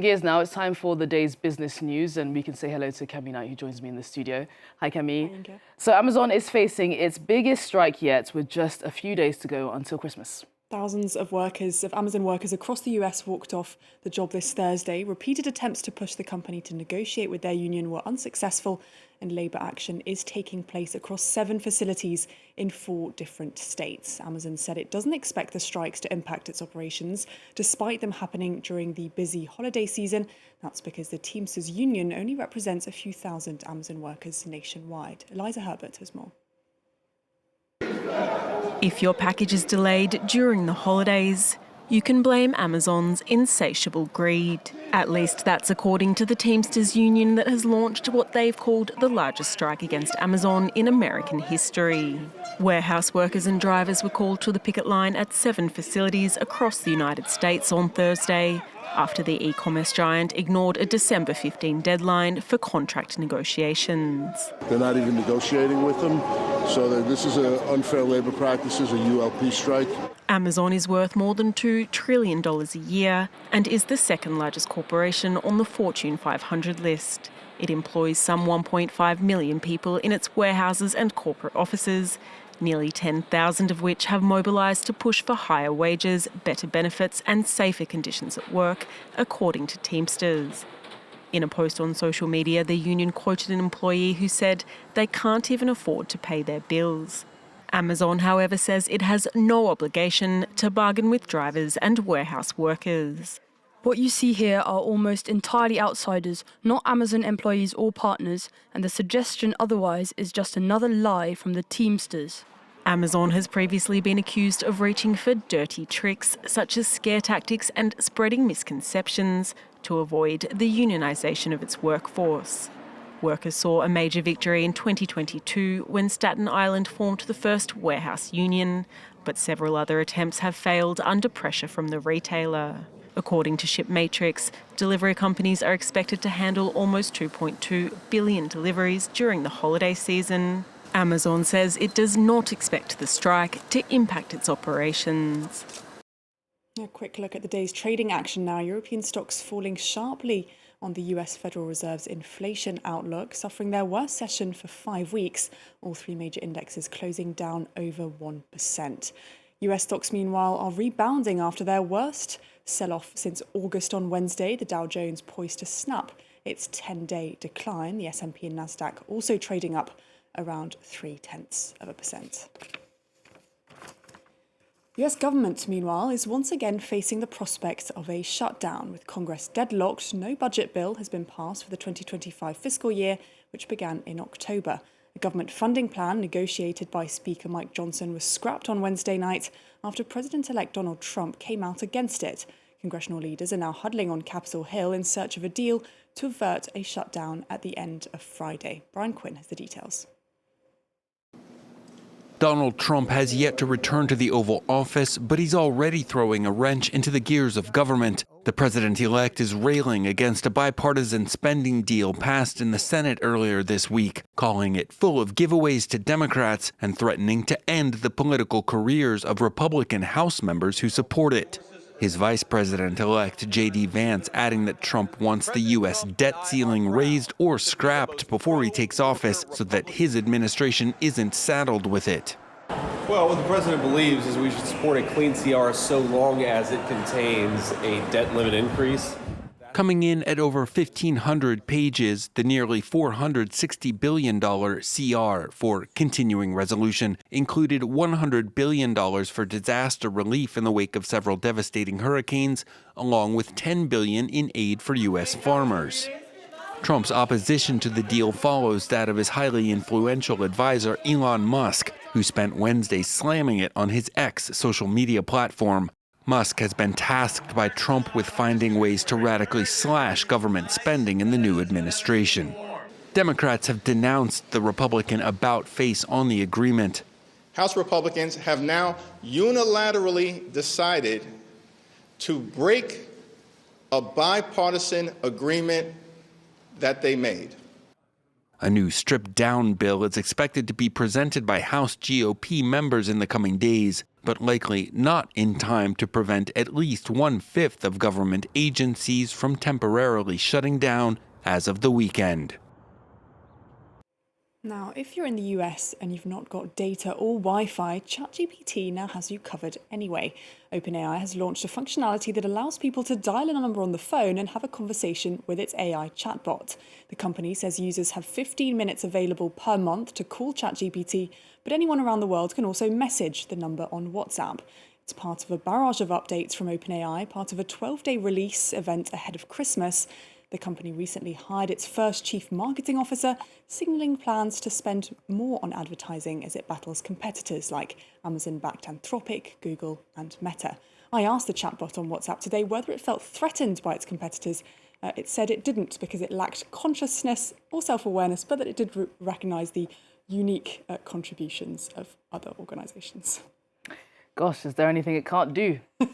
Gears now, it's time for the day's business news, and we can say hello to Cami Knight, who joins me in the studio. Hi, Cami. Hi, so Amazon is facing its biggest strike yet, with just a few days to go until Christmas. Thousands of Amazon workers across the US walked off the job this Thursday. Repeated attempts to push the company to negotiate with their union were unsuccessful, and labour action is taking place across 7 facilities in 4 different states. Amazon said it doesn't expect the strikes to impact its operations, despite them happening during the busy holiday season. That's because the Teamsters union only represents a few thousand Amazon workers nationwide. Eliza Herbert has more. If your package is delayed during the holidays, you can blame Amazon's insatiable greed. At least that's according to the Teamsters union that has launched what they've called the largest strike against Amazon in American history. Warehouse workers and drivers were called to the picket line at 7 facilities across the United States on Thursday, after the e-commerce giant ignored a December 15 deadline for contract negotiations. They're not even negotiating with them, so this is an unfair labour practices, a ULP strike. Amazon is worth more than $2 trillion a year and is the second largest corporation on the Fortune 500 list. It employs some 1.5 million people in its warehouses and corporate offices, nearly 10,000 of which have mobilised to push for higher wages, better benefits and safer conditions at work, according to Teamsters. In a post on social media, the union quoted an employee who said they can't even afford to pay their bills. Amazon, however, says it has no obligation to bargain with drivers and warehouse workers. What you see here are almost entirely outsiders, not Amazon employees or partners, and the suggestion otherwise is just another lie from the Teamsters. Amazon has previously been accused of reaching for dirty tricks, such as scare tactics and spreading misconceptions to avoid the unionisation of its workforce. Workers saw a major victory in 2022 when Staten Island formed the first warehouse union, but several other attempts have failed under pressure from the retailer. According to ShipMatrix, delivery companies are expected to handle almost 2.2 billion deliveries during the holiday season. Amazon says it does not expect the strike to impact its operations. A quick look at the day's trading action now. European stocks falling sharply on the US Federal Reserve's inflation outlook, suffering their worst session for 5 weeks. All 3 major indexes closing down over 1%. US stocks, meanwhile, are rebounding after their worst sell-off since August on Wednesday. The Dow Jones poised to snap its 10-day decline. The S&P and Nasdaq also trading up around 0.3%. The US government, meanwhile, is once again facing the prospect of a shutdown. With Congress deadlocked, no budget bill has been passed for the 2025 fiscal year, which began in October. The government funding plan negotiated by Speaker Mike Johnson was scrapped on Wednesday night after President-elect Donald Trump came out against it. Congressional leaders are now huddling on Capitol Hill in search of a deal to avert a shutdown at the end of Friday. Brian Quinn has the details. Donald Trump has yet to return to the Oval Office, but he's already throwing a wrench into the gears of government. The president-elect is railing against a bipartisan spending deal passed in the Senate earlier this week, calling it full of giveaways to Democrats and threatening to end the political careers of Republican House members who support it. His vice president-elect, J.D. Vance, adding that Trump wants the U.S. debt ceiling raised or scrapped before he takes office so that his administration isn't saddled with it. Well, what the president believes is we should support a clean CR so long as it contains a debt limit increase. Coming in at over 1,500 pages, the nearly $460 billion CR for continuing resolution included $100 billion for disaster relief in the wake of several devastating hurricanes, along with $10 billion in aid for U.S. farmers. Trump's opposition to the deal follows that of his highly influential advisor Elon Musk, who spent Wednesday slamming it on his X social media platform. Musk has been tasked by Trump with finding ways to radically slash government spending in the new administration. Democrats have denounced the Republican about-face on the agreement. House Republicans have now unilaterally decided to break a bipartisan agreement that they made. A new stripped-down bill is expected to be presented by House GOP members in the coming days. but likely not in time to prevent at least 1/5 of government agencies from temporarily shutting down as of the weekend. Now, if you're in the US and you've not got data or Wi-Fi, ChatGPT now has you covered anyway. OpenAI has launched a functionality that allows people to dial a number on the phone and have a conversation with its AI chatbot. The company says users have 15 minutes available per month to call ChatGPT, but anyone around the world can also message the number on WhatsApp. It's part of a barrage of updates from OpenAI, part of a 12-day release event ahead of Christmas. The company recently hired its first chief marketing officer, signalling plans to spend more on advertising as it battles competitors like Amazon-backed Anthropic, Google, and Meta. I asked the chatbot on WhatsApp today whether it felt threatened by its competitors. It said it didn't because it lacked consciousness or self-awareness, but that it did recognise the unique contributions of other organisations. Gosh, is there anything it can't do?